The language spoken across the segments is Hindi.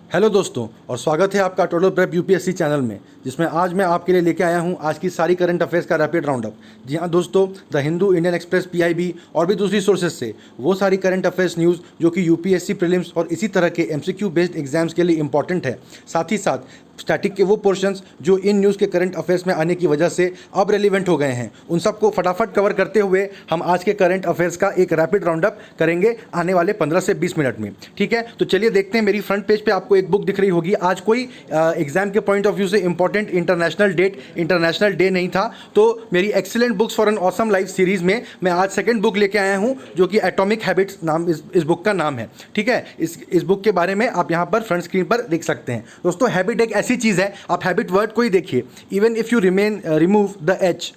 हेलो दोस्तों और स्वागत है आपका टोटल प्रेप यूपीएससी चैनल में, जिसमें आज मैं आपके लिए लेके आया हूं आज की सारी करंट अफेयर्स का रैपिड राउंडअप। जी हाँ दोस्तों, the Hindu, Indian express, PIB और भी दूसरी सोर्सेज से वो सारी करंट अफेयर्स न्यूज़ जो कि यूपीएससी प्रीलिम्स और इसी तरह के एमसीक्यू बेस्ड एग्जाम्स के लिए इंपॉर्टेंट है। साथ ही साथ स्टैटिक के वो पोर्शंस जो इन न्यूज़ के करंट अफेयर्स में आने की वजह से अब रेलिवेंट हो गए हैं, उन सबको फटाफट कवर करते हुए हम आज के करंट अफेयर्स का एक रैपिड राउंडअप करेंगे आने वाले 15 से 20 मिनट में। ठीक है, तो चलिए देखते हैं। मेरी फ्रंट पेज पे आपको एक बुक दिख रही होगी। आज कोई एग्जाम के पॉइंट ऑफ व्यू से इंपॉर्टेंट इंटरनेशनल डे नहीं था, तो मेरी excellent books for an awesome life series में मैं आज सेकंड बुक लेके आया हूँ, जो कि एटॉमिक हैबिट्स नाम इस बुक का नाम है। ठीक है, इस बुक के बारे में आप यहाँ पर फ्रंट स्क्रीन पर देख सकते हैं। दोस्तों, हैबिट एक ऐसी चीज़ है, आप हैबिट वर्ड को ही देखिए। Even if you remove the H,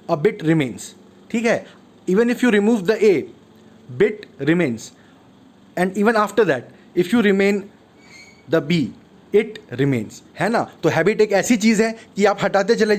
a bit remains. ठीक है, even if you remove the A, bit remains, and even after that if you remain the B, it remains. है ना। तो हैबिट एक ऐसी चीज़ है कि आप हटाते चले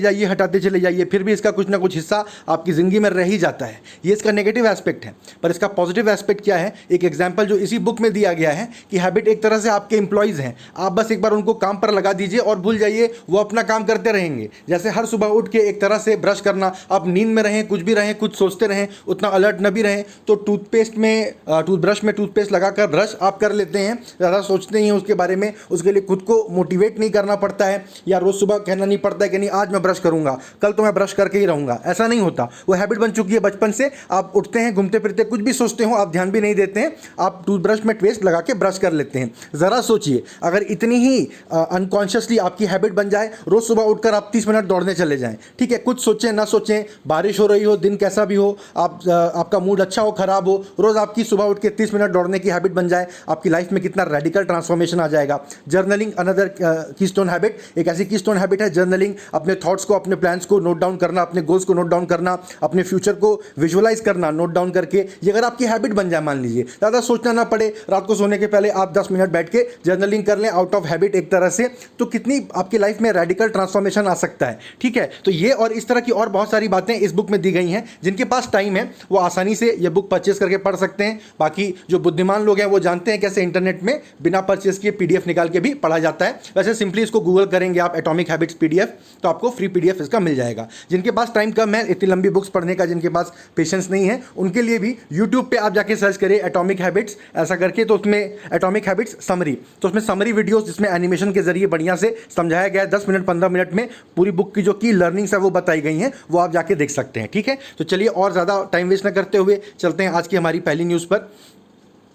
जाइए, फिर भी इसका कुछ ना कुछ हिस्सा आपकी ज़िंदगी में रह ही जाता है। ये इसका नेगेटिव एस्पेक्ट है, पर इसका पॉजिटिव एस्पेक्ट क्या है? एक एग्जाम्पल जो इसी बुक में दिया गया है कि हैबिट एक तरह से आपके एम्प्लॉयज़ हैं। आप बस एक बार उनको काम पर लगा दीजिए और भूल जाइए, वो अपना काम करते रहेंगे। जैसे हर सुबह उठ के एक तरह से ब्रश करना, आप नींद में रहें, कुछ भी रहें, कुछ सोचते रहें, उतना अलर्ट न भी रहें, तो टूथब्रश में टूथपेस्ट लगाकर ब्रश आप कर लेते हैं, ज़्यादा सोचते नहीं हैं उसके बारे में। उसके लिए खुद को मोटिवेट नहीं करना पड़ता है, या रोज सुबह कहना नहीं पड़ता है कि नहीं आज मैं ब्रश करूंगा, कल तो मैं ब्रश करके ही रहूंगा। ऐसा नहीं होता, वो हैबिट बन चुकी है बचपन से। आप उठते हैं, घूमते फिरते, कुछ भी सोचते हो, आप ध्यान भी नहीं देते हैं, आप टूथब्रश में पेस्ट लगा के ब्रश कर लेते हैं। ज़रा सोचिए, अगर इतनी ही अनकॉन्शियसली आपकी हैबिट बन जाए, रोज सुबह उठकर आप 30 मिनट दौड़ने चले जाएं। ठीक है, कुछ सोचें ना सोचें, बारिश हो रही हो, दिन कैसा भी हो, आपका मूड अच्छा हो खराब हो, रोज आपकी सुबह उठ के 30 मिनट दौड़ने की हैबिट बन जाए, आपकी लाइफ में कितना रेडिकल ट्रांसफॉर्मेशन आ जाएगा। जर्नलिंग अनदर कीस्टोन हैबिट, एक ऐसी कीस्टोन हैबिट है जर्नलिंग। अपने थॉट्स को, अपने प्लान्स को नोट डाउन करना, अपने गोल्स को नोट डाउन करना, अपने फ्यूचर को विजुअलाइज करना नोट डाउन करके। ये अगर आपकी हैबिट बन जाए, मान लीजिए ज़्यादा सोचना ना पड़े, रात को सोने के पहले आप 10 मिनट बैठ के जर्नलिंग कर लें आउट ऑफ हैबिट एक तरह से, तो कितनी आपकी लाइफ में रेडिकल ट्रांसफॉर्मेशन आ सकता है। ठीक है, तो ये और इस तरह की और बहुत सारी बातें इस बुक में दी गई हैं। जिनके पास टाइम है वो आसानी से ये बुक परचेस करके पढ़ सकते हैं। बाकी जो बुद्धिमान लोग हैं वो जानते हैं कैसे इंटरनेट में बिना परचेस किए पीडीएफ निकाल के भी पढ़ा जाता है। वैसे सिंपली इसको गूगल करेंगे आप एटॉमिक हैबिट्स पीडीएफ, तो आपको फ्री पीडीएफ इसका मिल जाएगा। जिनके पास टाइम कम है, इतनी लंबी बुक्स पढ़ने का जिनके पास पेशेंस नहीं है, उनके लिए भी यूट्यूब पे आप जाके सर्च करिए एटॉमिक हैबिट्स ऐसा करके, तो उसमें एटॉमिक हैबिट्स समरी, तो उसमें समरी वीडियोस जिसमें एनिमेशन के जरिए बढ़िया से समझाया गया है। 10 मिनट 15 मिनट में पूरी बुक की जो की लर्निंग्स है वो बताई गई हैं, वो आप जाके देख सकते हैं। ठीक है, तो चलिए और ज़्यादा टाइम वेस्ट न करते हुए चलते हैं आज की हमारी पहली न्यूज़ पर।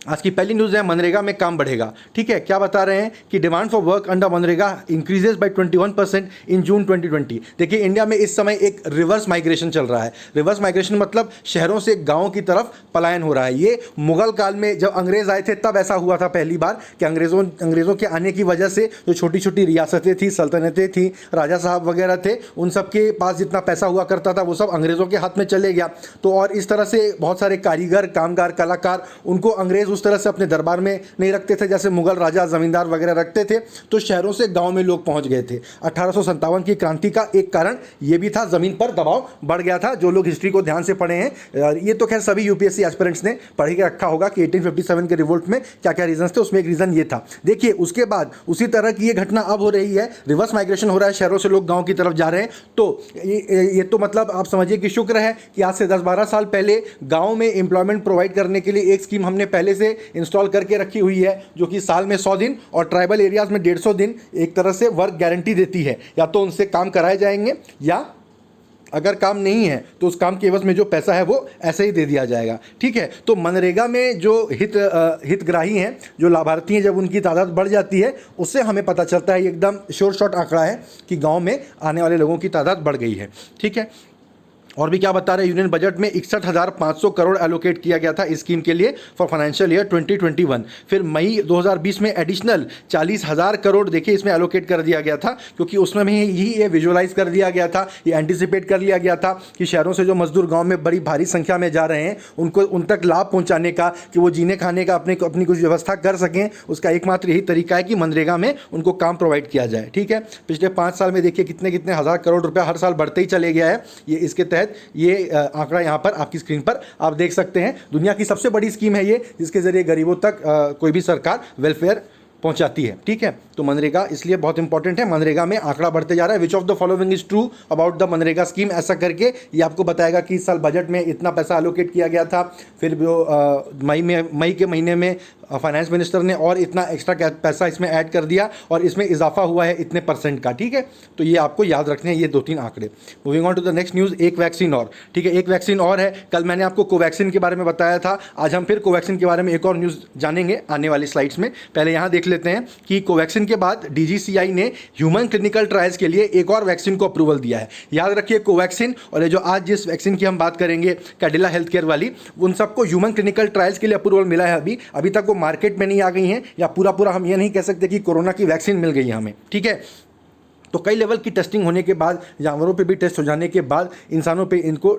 आज की पहली न्यूज़ है मनरेगा में काम बढ़ेगा। ठीक है, क्या बता रहे हैं कि demand for work under MNREGA increases by 21% इन जून 2020। देखिए, इंडिया में इस समय एक रिवर्स माइग्रेशन चल रहा है। रिवर्स माइग्रेशन मतलब शहरों से गांवों की तरफ पलायन हो रहा है। ये मुगल काल में जब अंग्रेज आए थे तब ऐसा हुआ था पहली बार कि अंग्रेज़ों के आने की वजह से जो छोटी छोटी रियासतें थी, सल्तनतें थी, राजा साहब वगैरह थे, उन सब के पास जितना पैसा हुआ करता था वो सब अंग्रेज़ों के हाथ में चले गया। तो और इस तरह से बहुत सारे कारीगर, कामगार, कलाकार, उनको अंग्रेज़ उस तरह से अपने दरबार में नहीं रखते थे जैसे मुगल राजा जमींदार वगैरह रखते थे। तो शहरों से गांव में लोग पहुंच गए थे। 1857 की क्रांति का एक कारण ये भी था, जमीन पर दबाव बढ़ गया था। जो लोग हिस्ट्री को ध्यान से पढ़े हैं, ये तो खैर सभी यूपीएससी एस्पिरेंट्स ने पढ़ के रखा होगा कि 1857 के रिवोल्ट में क्या क्या रीजन थे। उसमें एक रीजन ये था। देखिए, उसके बाद उसी तरह की ये घटना अब हो रही है, रिवर्स माइग्रेशन हो रहा है, शहरों से लोग गाँव की तरफ जा रहे हैं। तो ये तो मतलब आप समझिए कि शुक्र है कि आज से 10-12 साल पहले गाँव में एम्प्लॉयमेंट प्रोवाइड करने के लिए एक स्कीम हमने पहले से इंस्टॉल करके रखी हुई है, जो कि साल में 100 दिन और ट्राइबल एरियाज में 150 दिन एक तरह से वर्क गारंटी देती है। या तो उनसे काम कराए जाएंगे, या अगर काम नहीं है तो उस काम के एवज में जो पैसा है वो ऐसे ही दे दिया जाएगा। ठीक है, तो मनरेगा में जो हितग्राही हैं, जो लाभार्थी हैं, जब उनकी तादाद बढ़ जाती है, उससे हमें पता चलता है, एकदम श्योर शॉट आंकड़ा है कि गाँव में आने वाले लोगों की तादाद बढ़ गई है। ठीक है, और भी क्या बता रहे हैं, यूनियन बजट में 61,500 करोड़ एलोकेट किया गया था इस स्कीम के लिए फॉर फाइनेंशियल ईयर 2021। फिर मई 2020 में एडिशनल 40,000 करोड़ देखिए इसमें एलोकेट कर दिया गया था, क्योंकि उसमें भी ये विजुअलाइज कर दिया गया था, ये एंटिसिपेट कर लिया गया था कि शहरों से जो मजदूर गाँव में बड़ी भारी संख्या में जा रहे हैं, उनको उन तक लाभ पहुँचाने का, कि वो जीने खाने का अपनी कुछ व्यवस्था कर सकें, उसका एकमात्र यही तरीका है कि मनरेगा में उनको काम प्रोवाइड किया जाए। ठीक है, पिछले 5 साल में देखिए कितने कितने हज़ार करोड़ रुपया हर साल बढ़ते ही चले गया है। ये इसके तहत ये आंकड़ा यहाँ पर आपकी स्क्रीन पर आप देख सकते हैं। दुनिया की सबसे बड़ी स्कीम है ये, जिसके जरिए गरीबों तक कोई भी सरकार वेलफेयर पहुंचाती है। ठीक है, तो मनरेगा इसलिए बहुत इंपॉर्टेंट है। मनरेगा में आंकड़ा बढ़ते जा रहा है। Which of the following is true about the MNREGA scheme, ऐसा करके ये आपको बताएगा कि इस साल बजट में इतना पैसा एलोकेट किया गया था, फिर वो मई के महीने में फाइनेंस मिनिस्टर ने और इतना एक्स्ट्रा पैसा इसमें ऐड कर दिया और इसमें इजाफा हुआ है इतने % का। ठीक है, तो ये आपको याद रखने हैं ये 2-3 आंकड़े। Moving on to the next news, एक वैक्सीन और। ठीक है, एक वैक्सीन और है। कल मैंने आपको कोवैक्सीन के बारे में बताया था, आज हम फिर कोवैक्सीन के बारे में एक और न्यूज़ जानेंगे आने वाली स्लाइड्स में। पहले यहाँ देख लेते हैं कि कोवैक्सीन के बाद DGCI ने ह्यूमन क्लिनिकल ट्रायल्स के लिए एक और वैक्सीन को अप्रूवल दिया है। याद रखिए, कोवैक्सीन और ये जो आज जिस वैक्सीन की हम बात करेंगे कैडिला हेल्थ केयर वाली, उन सबको ह्यूमन क्लिनिकल ट्रायल्स के लिए अप्रूवल मिला है। अभी तक वो मार्केट में नहीं आ गई हैं, या पूरा हम ये नहीं कह सकते कि कोरोना की वैक्सीन मिल गई है हमें। ठीक है, तो कई लेवल की टेस्टिंग होने के बाद, जानवरों पे भी टेस्ट हो जाने के बाद इंसानों पे इनको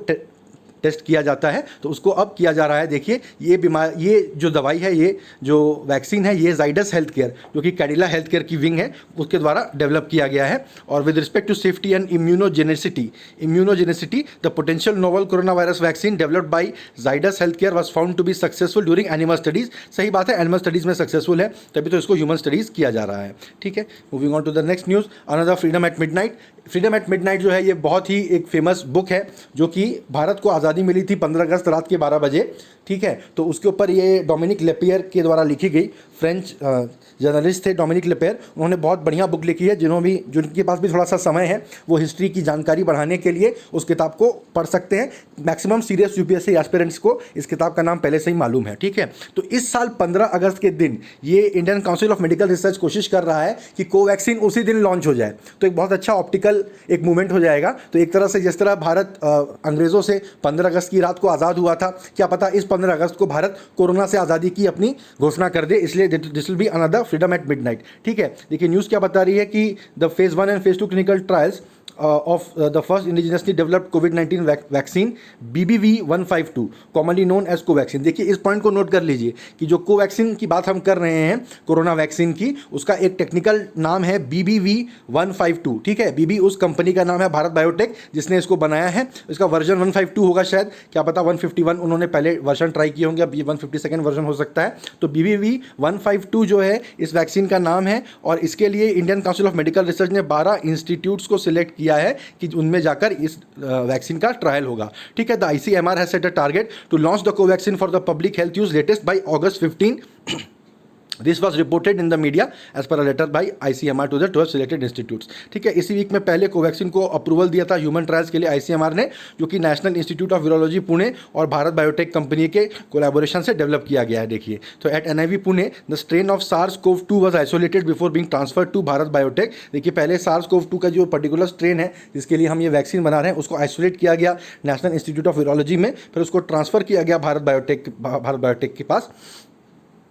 टेस्ट किया जाता है, तो उसको अब किया जा रहा है। देखिए, ये जो दवाई है, ये जो वैक्सीन है, ये जाइडस हेल्थ केयर जो कि कैडिला हेल्थ केयर की विंग है उसके द्वारा डेवलप किया गया है। और with respect to safety and immunogenicity the potential novel corona virus vaccine developed by Zydus health care was found to be successful during animal studies. सही बात है, एनिमल स्टडीज में सक्सेसफुल है, तभी तो इसको ह्यूमन स्टडीज किया जा रहा है। ठीक है, moving on to the next news, another freedom at midnight. Freedom at midnight जो है, ये बहुत ही एक फेमस बुक है जो कि भारत को आज़ादी मिली थी 15 अगस्त रात के 12 बजे। ठीक है, तो उसके ऊपर ये डोमिनिक लेपियर के द्वारा लिखी गई, फ्रेंच जर्नलिस्ट थे डोमिनिक लेपियर। उन्होंने बहुत बढ़िया बुक लिखी है। जिनके पास भी थोड़ा सा समय है वो हिस्ट्री की जानकारी बढ़ाने के लिए उस किताब को पढ़ सकते हैं। मैक्सिमम सीरियस UPSC एस्पिरेंट्स को इस किताब का नाम पहले से ही मालूम है। ठीक है, तो इस साल 15 अगस्त के दिन ये Indian council of medical research कोशिश कर रहा है कि कोवैक्सीन उसी दिन लॉन्च हो जाए, तो एक बहुत अच्छा ऑप्टिकल एक मूवमेंट हो जाएगा। तो एक तरह से जिस तरह भारत अंग्रेज़ों से 15 अगस्त की रात को आज़ाद हुआ था, क्या पता इस 15 अगस्त को भारत कोरोना से आज़ादी की अपनी घोषणा कर दे। इसलिए this will be another freedom at midnight. ठीक है, देखिए न्यूज़ क्या बता रही है कि the phase 1 and phase 2 clinical trials of the first indigenously developed COVID-19 vaccine BBV152 commonly known as Covaxin. देखिए, इस पॉइंट को नोट कर लीजिए कि जो कोवैक्सीन की बात हम कर रहे हैं कोरोना वैक्सीन की, उसका एक टेक्निकल नाम है BBV152। ठीक है, BB उस कंपनी का नाम है, भारत बायोटेक, जिसने इसको बनाया है। इसका वर्जन 152 होगा शायद, क्या पता 151 उन्होंने पहले वर्जन ट्राई किए होंगे, अब ये 152 वर्जन हो सकता है। तो BBV152 जो है इस वैक्सीन का नाम है, और इसके लिए Indian council of medical research ने 12 इंस्टीट्यूट्स को सिलेक्ट किया है कि उनमें जाकर इस वैक्सीन का ट्रायल होगा। ठीक है, the ICMR has set a target to launch the Covaxin for the public health use latest by August 15। This was reported in the media as per a letter by ICMR to the 12 selected institutes. ठीक है, इसी वीक में पहले कोवैक्सीन को अप्रूवल दिया था ह्यूमन ट्रायल्स के लिए ICMR ने, जो कि national institute of virology Pune और भारत बायोटेक कंपनी के कोलैबोरेशन से डेवलप किया गया है। देखिए, तो at NIV Pune the strain of SARS-CoV-2 was isolated before being transferred to Bharat Biotech. देखिए, पहले SARS-CoV-2 का जो पर्टिकुलर स्ट्रेन है जिसके लिए हम ये वैक्सीन बना रहे हैं, उसको आइसोलेट किया गया नेशनल इंस्टीट्यूट ऑफ वायरोलॉजी में, फिर उसको ट्रांसफर किया गया भारत बायोटेक के पास।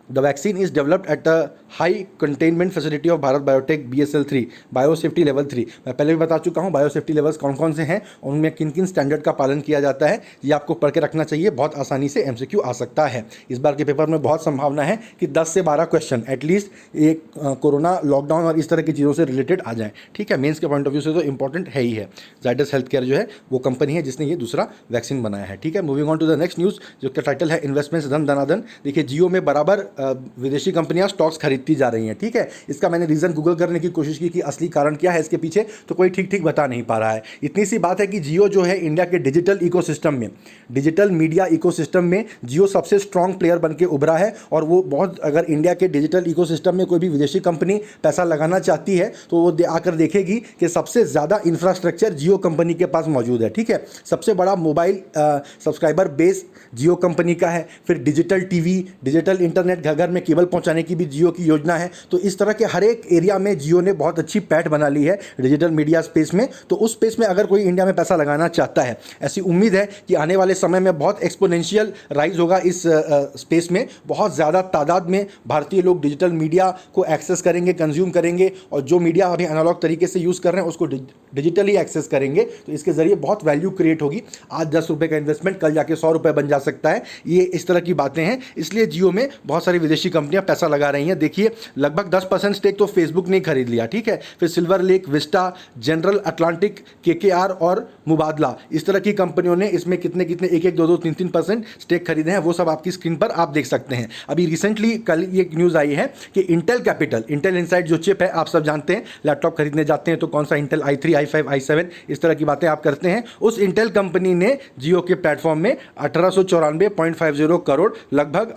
The vaccine is developed at the high containment facility of Bharat biotech BSL-3 biosafety level 3। मैं पहले भी बता चुका हूँ बायोसेफ्टी लेवल्स कौन कौन से हैं, उनमें किन किन स्टैंडर्ड का पालन किया जाता है, ये आपको पढ़ के रखना चाहिए। बहुत आसानी से MCQ आ सकता है। इस बार के पेपर में बहुत संभावना है कि 10 से 12 क्वेश्चन एटलीस्ट एक कोरोना लॉकडाउन और इस तरह की चीज़ों से रिलेटेड आ जाएँ। ठीक है, मेंस के पॉइंट ऑफ व्यू से तो इंपॉर्टेंट है ही है। जाइडस हेल्थ केयर जो है वो कंपनी है जिसने ये दूसरा वैक्सीन बनाया है। ठीक है, moving on to the next news, जो का टाइटल है इन्वेस्टमेंट्स धन धनाधन। देखिए, जियो में बराबर विदेशी कंपनियां स्टॉक्स खरीदती जा रही हैं। ठीक है, इसका मैंने रीज़न गूगल करने की कोशिश की कि असली कारण क्या है इसके पीछे, तो कोई ठीक बता नहीं पा रहा है। इतनी सी बात है कि जियो जो है इंडिया के डिजिटल इकोसिस्टम में, डिजिटल मीडिया इकोसिस्टम में जियो सबसे स्ट्रॉन्ग प्लेयर बन के उभरा है। और वो बहुत, अगर इंडिया के डिजिटल इकोसिस्टम में कोई भी विदेशी कंपनी पैसा लगाना चाहती है तो वो आकर देखेगी कि सबसे ज़्यादा इंफ्रास्ट्रक्चर जियो कंपनी के पास मौजूद है। ठीक है, सबसे बड़ा मोबाइल सब्सक्राइबर बेस जियो कंपनी का है, फिर डिजिटल टीवी, डिजिटल इंटरनेट, घर घर में केबल पहुंचाने की भी जियो की योजना है। तो इस तरह के हर एक एरिया में जियो ने बहुत अच्छी पैठ बना ली है डिजिटल मीडिया स्पेस में। तो उस स्पेस में अगर कोई इंडिया में पैसा लगाना चाहता है, ऐसी उम्मीद है कि आने वाले समय में बहुत एक्सपोनेंशियल राइज होगा इस स्पेस में। बहुत ज़्यादा तादाद में भारतीय लोग डिजिटल मीडिया को एक्सेस करेंगे, कंज्यूम करेंगे, और जो मीडिया अभी एनालॉग तरीके से यूज़ कर रहे हैं उसको डिजिटली एक्सेस करेंगे। तो इसके ज़रिए बहुत वैल्यू क्रिएट होगी। आज 10 रुपये का इन्वेस्टमेंट कल जाके 100 रुपये बन जा सकता है। ये इस तरह की बातें हैं, इसलिए जियो में बहुत सारी विदेशी कंपनियां पैसा लगा रही हैं। देखिए देखिए लगभग 10% स्टेक तो फेसबुक ने खरीद लिया, ठीक है। फिर silver lake, Vista, general Atlantic, KKR और मुबादला, इस तरह की कंपनियों ने इसमें कितने कितने 1-1, 2-2, 3-3% स्टेक खरीदे हैं, वो सब आपकी स्क्रीन पर आप देख सकते हैं। अभी रिसेंटली कल ये न्यूज़ आई है कि इंटेल कैपिटल, इंटेल इनसाइड जो चिप है, आप सब जानते हैं, लैपटॉप खरीदने जाते हैं तो कौन सा इंटेल i3, i5, i7 इस तरह की बातें आप करते हैं। उस इंटेल कंपनी ने जियो के प्लेटफॉर्म में 1894.50 करोड़, लगभग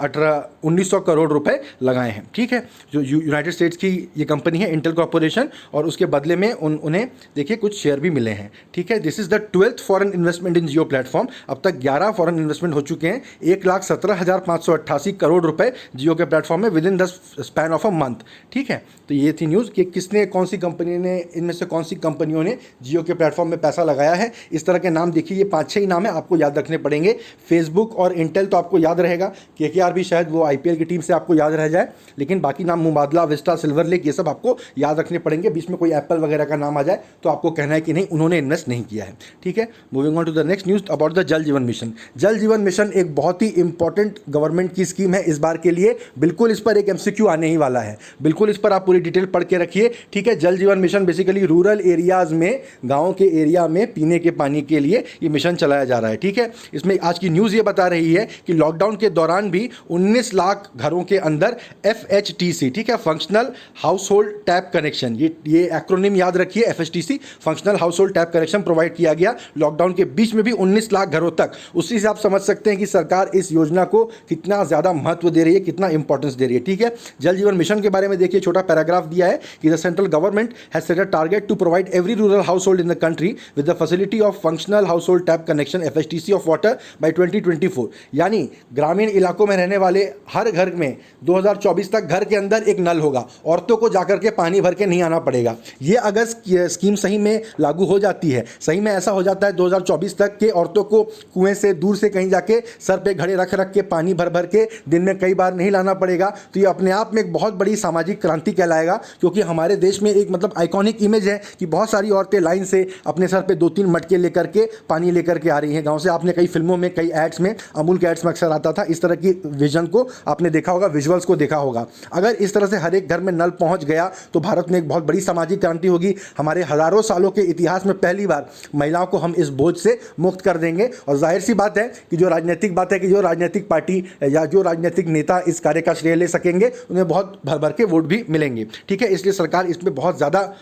1900 करोड़ रुपए लगाए हैं, ठीक है। जो यूनाइटेड स्टेट्स की ये कंपनी है इंटेल कॉर्पोरेशन, और उसके बदले में उन्हें देखिए कुछ शेयर भी मिले हैं, ठीक है। This is the 12th foreign investment in Jio platform. अब तक 11 फॉरेन इन्वेस्टमेंट हो चुके हैं, 1,17,588 करोड़ रुपए जियो के प्लेटफॉर्म में with in the span of a month, ठीक है। तो ये थी न्यूज़ कि किसने, कौन सी कंपनी ने, इनमें से कौन सी कंपनियों ने जियो के प्लेटफॉर्म में पैसा लगाया है। इस तरह के नाम देखिए, ये 5-6 ही नाम है, आपको याद रखने पड़ेंगे। फेसबुक और इंटेल तो आपको याद रहेगा, केकेआर भी शायद वो आईपीएल की टीम से आपको याद रह जाए, लेकिन बाकी नाम मुबादला, विस्टा, सिल्वर लेक, ये सब आपको याद रखने पड़ेंगे। बीच में कोई एप्पल वगैरह का नाम आ जाए तो आपको कहना है कि नहीं, उन्होंने इन्वेस्ट नहीं किया है, ठीक है। Moving on to the next news about the Jal Jeevan Mission. Jal Jeevan Mission एक बहुत ही इंपॉर्टेंट गवर्नमेंट की स्कीम है इस बार के लिए। बिल्कुल इस पर एक एमसीक्यू आने ही वाला है, बिल्कुल इस पर आप पूरी डिटेल पढ़ के रखिए, ठीक है। जल Jeevan mission basically rural areas में, गाँव के एरिया में पीने के पानी के लिए ये मिशन चलाया जा रहा है, ठीक है। इसमें आज की न्यूज़ ये बता रही है कि लॉकडाउन के दौरान भी 19 लाख घरों के अंदर FHTC, ठीक है, functional household tap connection, ये एक्रोनिम याद रखिए, FHTC functional household tap connection provide किया गया लॉकडाउन के बीच में भी 19 लाख घरों तक। उसी से आप समझ सकते हैं कि सरकार इस योजना को कितना ज़्यादा महत्व दे रही है, कितना इंपॉर्टेंस दे रही है, ठीक है। जल जीवन मिशन के बारे में देखिए, छोटा पैराग्राफ दिया है कि the central government has set a target to provide every rural household in the country with the facility of functional household tap connection FHTC of water by 2024। यानी ग्रामीण इलाकों में रहने वाले हर घर में 2024 तक घर के अंदर एक नल होगा, औरतों को जाकर के पानी भर के नहीं आना पड़ेगा। ये अगर स्कीम सही में लागू हो जाती है, सही में ऐसा हो जाता है 2024 तक के औरतों को कुएं से दूर से कहीं जाके सर पे घड़े रख रख के पानी भर भर के दिन में कई बार नहीं लाना पड़ेगा, तो ये अपने आप में एक बहुत बड़ी सामाजिक क्रांति कहलाएगा। क्योंकि हमारे देश में एक मतलब आइकॉनिक इमेज है कि बहुत सारी औरतें लाइन से अपने सर पे 2-3 मटके लेकर के पानी लेकर के आ रही हैं गाँव से। आपने कई फिल्मों में, कई एड्स में, अमूल के एड्स में अक्सर आता था, इस तरह की विजन को आपने देखा होगा, विजुअल्स को देखा होगा। अगर इस तरह से हर एक घर में नल पहुंच गया तो भारत में एक बहुत बड़ी सामाजिक क्रांति होगी। हमारे हजारों सालों के इतिहास में पहली बार महिलाओं को हम इस बोझ से मुक्त कर देंगे। और जाहिर सी बात है कि जो राजनीतिक पार्टी या जो राजनीतिक नेता इस कार्य का श्रेय ले सकेंगे, उन्हें बहुत भर भर के वोट भी मिलेंगे, ठीक है। इसलिए सरकार इसमें बहुत ज़्यादा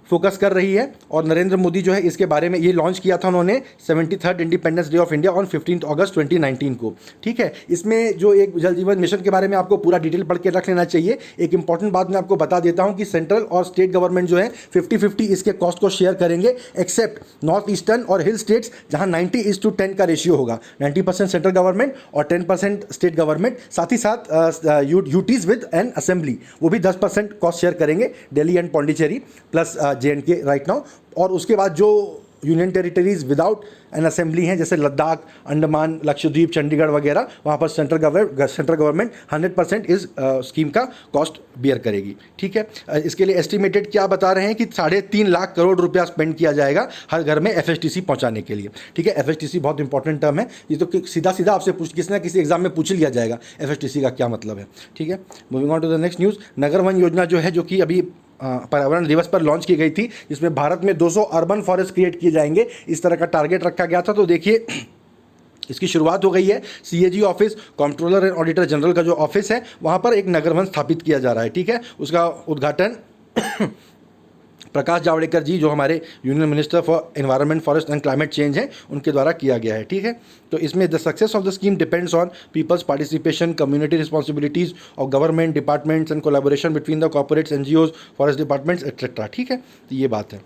फोकस कर रही है। और नरेंद्र मोदी जो है इसके बारे में, ये लॉन्च किया था उन्होंने 73rd independence day of India on 15 अगस्त 2019 को, ठीक है। इसमें जो एक जल जीवन मिशन के बारे में आपको पूरा डिटेल पढ़ के रख लेना चाहिए। एक इंपॉर्टेंट बात मैं आपको बता देता हूं कि सेंट्रल और स्टेट गवर्नमेंट जो है 50-50 इसके कॉस्ट को शेयर करेंगे, एक्सेप्ट नॉर्थ ईस्टर्न और हिल स्टेट्स, जहां 90:10 का रेशियो होगा। 90% सेंट्रल गवर्नमेंट और 10% स्टेट गवर्नमेंट। साथ ही साथ यूटीज विद एन असेंबली, वो भी 10% कॉस्ट शेयर करेंगे, Delhi and Pondicherry plus JNK right now. और उसके बाद जो union territories without an assembly हैं, जैसे लद्दाख, अंडमान, लक्षद्वीप, चंडीगढ़ वगैरह, वहाँ पर सेंट्रल गवर्नमेंट 100% इस स्कीम का कॉस्ट बियर करेगी, ठीक है। इसके लिए एस्टिमेटेड क्या बता रहे हैं कि 3.5 लाख करोड़ रुपया स्पेंड किया जाएगा हर घर में FHTC पहुँचाने के लिए, ठीक है। FHTC बहुत इंपॉर्टेंट टर्म है, ये तो सीधा सीधा आपसे किसी ना किसी एग्जाम में पूछ लिया जाएगा FHTC का क्या मतलब है, ठीक है। Moving on to the next news. Nagar Van Yojana जो है, जो कि अभी पर्यावरण दिवस पर लॉन्च की गई थी, जिसमें भारत में 200 अर्बन फॉरेस्ट क्रिएट किए जाएंगे, इस तरह का टारगेट रखा गया था। तो देखिए इसकी शुरुआत हो गई है। CAG office, controller and auditor general का जो ऑफिस है, वहाँ पर एक नगर वन स्थापित किया जा रहा है, ठीक है। उसका उद्घाटन प्रकाश जावड़ेकर जी, जो हमारे union minister for environment, forest and climate change हैं, उनके द्वारा किया गया है, ठीक है। तो इसमें the success of the scheme depends on people's participation, community responsibilities of government departments and collaboration between the corporates, NGOs, forest departments etcetera, ठीक है। तो ये बात है।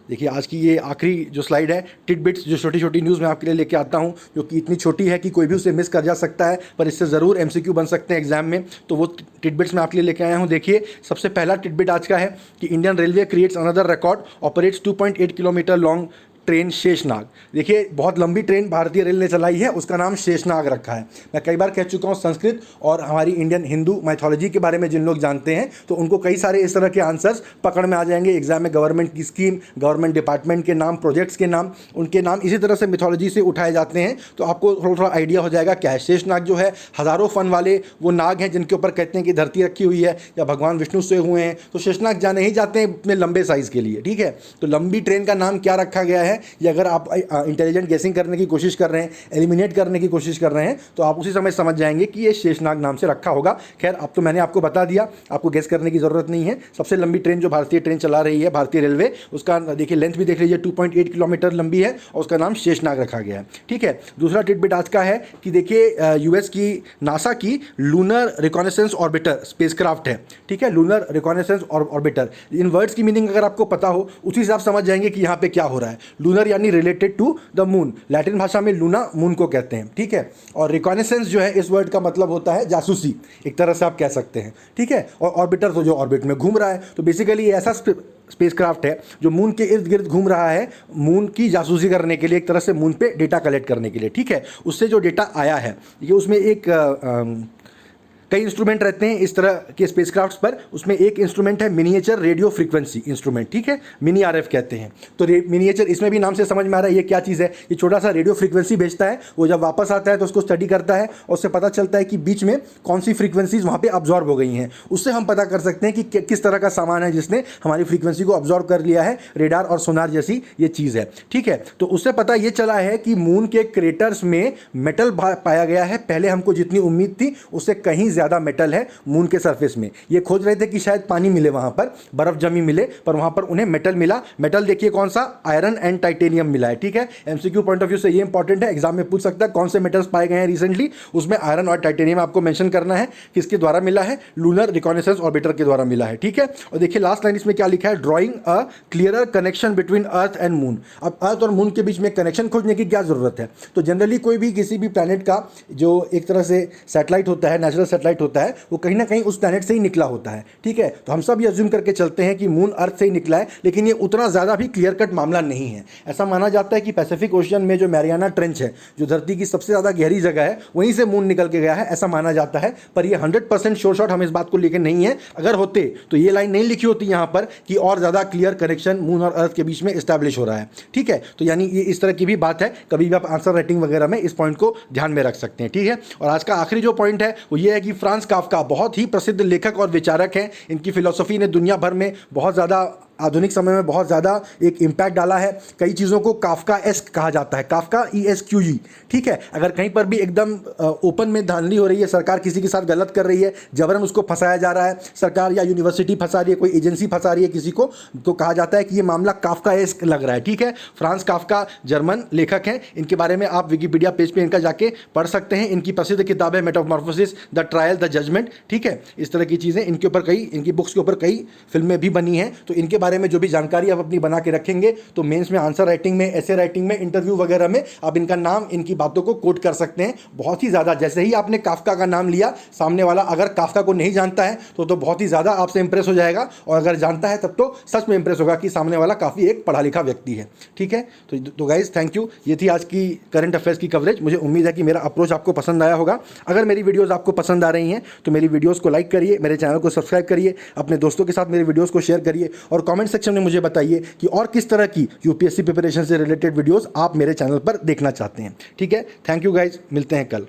देखिए आज की ये आखिरी जो स्लाइड है, टिडबिट्स, जो छोटी छोटी न्यूज़ मैं आपके लिए लेके आता हूँ, जो कि इतनी छोटी है कि कोई भी उसे मिस कर जा सकता है, पर इससे ज़रूर MCQ बन सकते हैं एग्जाम में। तो वो टिडबिट्स मैं आपके लिए लेके आया हूँ। देखिए सबसे पहला टिडबिट आज का है कि Indian railway creates another record, operates 2.8 kilometre long train Sheshnag. देखिए बहुत लंबी ट्रेन भारतीय रेल ने चलाई है, उसका नाम शेषनाग रखा है। मैं कई बार कह चुका हूँ, संस्कृत और हमारी इंडियन हिंदू माइथोलॉजी के बारे में जिन लोग जानते हैं तो उनको कई सारे इस तरह के आंसर्स पकड़ में आ जाएंगे एग्जाम में। गवर्नमेंट की स्कीम, गवर्नमेंट डिपार्टमेंट के नाम, प्रोजेक्ट्स के नाम, उनके नाम इसी तरह से मिथोलॉजी से उठाए जाते हैं, तो आपको थोड़ा थोड़ा आइडिया हो जाएगा क्या है। शेषनाग जो है हज़ारों फन वाले वो नाग हैं जिनके ऊपर कहते हैं कि धरती रखी हुई है या भगवान विष्णु सोए हुए हैं, तो शेषनाग जाने ही जाते हैं इतने लंबे साइज़ के लिए। ठीक है, तो लंबी ट्रेन का नाम क्या रखा गया है, ये अगर आप इंटेलिजेंट गेसिंग करने की कोशिश कर रहे हैं, एलिमिनेट करने की कोशिश कर रहे हैं, तो आप उसी समय समझ जाएंगे कि ये शेषनाग नाम से रखा होगा। खैर अब तो मैंने आपको बता दिया, आपको गेस करने की ज़रूरत नहीं है। सबसे लंबी ट्रेन जो भारतीय ट्रेन चला रही है भारतीय रेलवे, उसका देखिए लेंथ भी देख लीजिए 2.8 किलोमीटर लंबी है और उसका नाम शेषनाग रखा गया है। ठीक है, दूसरा टिडबिट आज का है कि देखिए यूएस की नासा की लूनर रिकॉनेसेंस ऑर्बिटर स्पेसक्राफ्ट है। ठीक है, लूनर रिकॉनेसेंस ऑर्बिटर, इन वर्ड्स की मीनिंग अगर आपको पता हो उसी से आप समझ जाएंगे कि यहाँ पे क्या हो रहा है। लूनर यानी related to the moon, Latin भाषा में लूना मून को कहते हैं। ठीक है, और रिकॉनेसेंस जो है इस वर्ड का मतलब होता है जासूसी, एक तरह से आप कह सकते हैं। ठीक है, और ऑर्बिटर तो जो ऑर्बिट में घूम रहा है, तो बेसिकली ऐसा स्पेसक्राफ्ट है जो मून के इर्द गिर्द घूम रहा है, मून की जासूसी करने के लिए, एक तरह से मून पे डेटा कलेक्ट करने के लिए। ठीक है, उससे जो डेटा आया है ये उसमें एक कई इंस्ट्रूमेंट रहते हैं इस तरह के स्पेसक्राफ्ट्स पर, उसमें एक इंस्ट्रूमेंट है मिनिएचर रेडियो फ्रीक्वेंसी इंस्ट्रूमेंट। ठीक है, मिनी आरएफ कहते हैं। तो मिनिएचर, इसमें भी नाम से समझ में आ रहा है ये क्या चीज़ है। ये छोटा सा रेडियो फ्रीक्वेंसी भेजता है, वो जब वापस आता है तो उसको स्टडी करता है और उससे पता चलता है कि बीच में कौन सी फ्रीक्वेंसीज वहाँ पे अब्जॉर्ब हो गई हैं। उससे हम पता कर सकते हैं कि किस तरह का सामान है जिसने हमारी फ्रीक्वेंसी को अब्जॉर्ब कर लिया है। रेडार और सोनार जैसी ये चीज़ है। ठीक है, तो उससे पता ये चला है कि मून के क्रेटर्स में मेटल पाया गया है। पहले हमको जितनी उम्मीद थी उससे कहीं ज़्यादा मेटल है मून के सरफेस में। ये खोज रहे थे कि शायद पानी मिले वहां पर, बर्फ जमी मिले, पर वहां पर उन्हें मेटल मिला। मेटल देखिए कौन सा, आयरन एंड टाइटेनियम मिला है। ठीक है, एमसीक्यू पॉइंट ऑफ व्यू से ये इंपॉर्टेंट है, एग्जाम में पूछ सकता है कौन से मेटल्स पाए गए हैं रिसेंटली, उसमें आयरन और टाइटेनियम आपको मेंशन करना है। किसके द्वारा मिला है, लूनर रिकॉनेसेंस ऑर्बिटर के द्वारा मिला है। ठीक है, और देखिए लास्ट लाइन इसमें क्या लिखा है, drawing a clearer connection between earth and moon. अब अर्थ और मून के बीच में कनेक्शन खोजने की क्या जरूरत है। तो जनरली कोई भी किसी भी प्लैनेट का जो एक तरह से सैटेलाइट होता है, नेचुरल सैटेलाइट होता है, वो कहीं ना कहीं उस प्लैनेट से ही निकला होता है। ठीक है, तो हम सब ये अज्यूम करके चलते हैं कि मून अर्थ से ही निकला है, लेकिन ये उतना ज़्यादा भी क्लियर कट मामला नहीं है। ऐसा माना जाता है कि पैसिफिक ओशन में जो मैरियाना ट्रेंच है, जो धरती की सबसे ज़्यादा गहरी जगह है, वहीं से मून निकल के गया है, ऐसा माना जाता है। पर ये 100% श्योर शॉट हम इस बात को लेकर नहीं है। अगर होते तो ये लाइन नहीं लिखी होती यहाँ पर कि और ज़्यादा क्लियर कनेक्शन मून और अर्थ के बीच में इस्टेब्लिश हो रहा है। ठीक है, तो यानी ये इस तरह की भी बात है, कभी भी आप आंसर राइटिंग वगैरह में इस पॉइंट को ध्यान में रख सकते हैं। ठीक है, और आज का आखिरी जो पॉइंट है वो ये है कि फ्रांज काफ्का बहुत ही प्रसिद्ध लेखक और विचारक हैं। इनकी फिलॉसफी ने दुनिया भर में बहुत ज़्यादा, आधुनिक समय में बहुत ज़्यादा एक इम्पैक्ट डाला है। कई चीज़ों को काफ्का एस्क कहा जाता है, काफ्का ESQE। ठीक है, अगर कहीं पर भी एकदम ओपन में धांधली हो रही है, सरकार किसी के साथ गलत कर रही है, जबरन उसको फंसाया जा रहा है, सरकार या यूनिवर्सिटी फंसा रही है, कोई एजेंसी फंसा रही है किसी को, तो कहा जाता है कि ये मामला काफ्का एस्क लग रहा है। ठीक है, फ्रांज काफ्का जर्मन लेखक हैं। इनके बारे में आप विकिपीडिया पेज पे इनका जाके पढ़ सकते हैं। इनकी प्रसिद्ध किताब है Metamorphosis, the Trial, the Judgement. ठीक है, इस तरह की चीज़ें इनके ऊपर कई, इनकी बुक्स के ऊपर कई फिल्में भी बनी हैं। तो इनके बारे में जो भी जानकारी आप अपनी बना के रखेंगे तो मेंस में, आंसर राइटिंग में, ऐसे राइटिंग में, इंटरव्यू वगैरह में आप इनका नाम, इनकी बातों को कोट कर सकते हैं। बहुत ही ज़्यादा, जैसे ही आपने काफ्का का नाम लिया, सामने वाला अगर काफ्का को नहीं जानता है तो बहुत ही ज़्यादा आपसे इंप्रेस हो जाएगा, और अगर जानता है तब तो सच में इंप्रेस होगा कि सामने वाला काफ़ी एक पढ़ा लिखा व्यक्ति है। ठीक है, तो गाइज थैंक यू। ये थी आज की करंट अफेयर्स की कवरेज। मुझे उम्मीद है कि मेरा अप्रोच आपको पसंद आया होगा। अगर मेरी वीडियोज़ आपको पसंद आ रही हैं तो मेरी वीडियोज़ को लाइक करिए, मेरे चैनल को सब्सक्राइब करिए, अपने दोस्तों के साथ मेरी वीडियोज़ को शेयर करिए, और कमेंट सेक्शन में मुझे बताइए कि और किस तरह की यूपीएससी प्रिपरेशन से रिलेटेड वीडियोस आप मेरे चैनल पर देखना चाहते हैं। ठीक है, थैंक यू गाइज, मिलते हैं कल।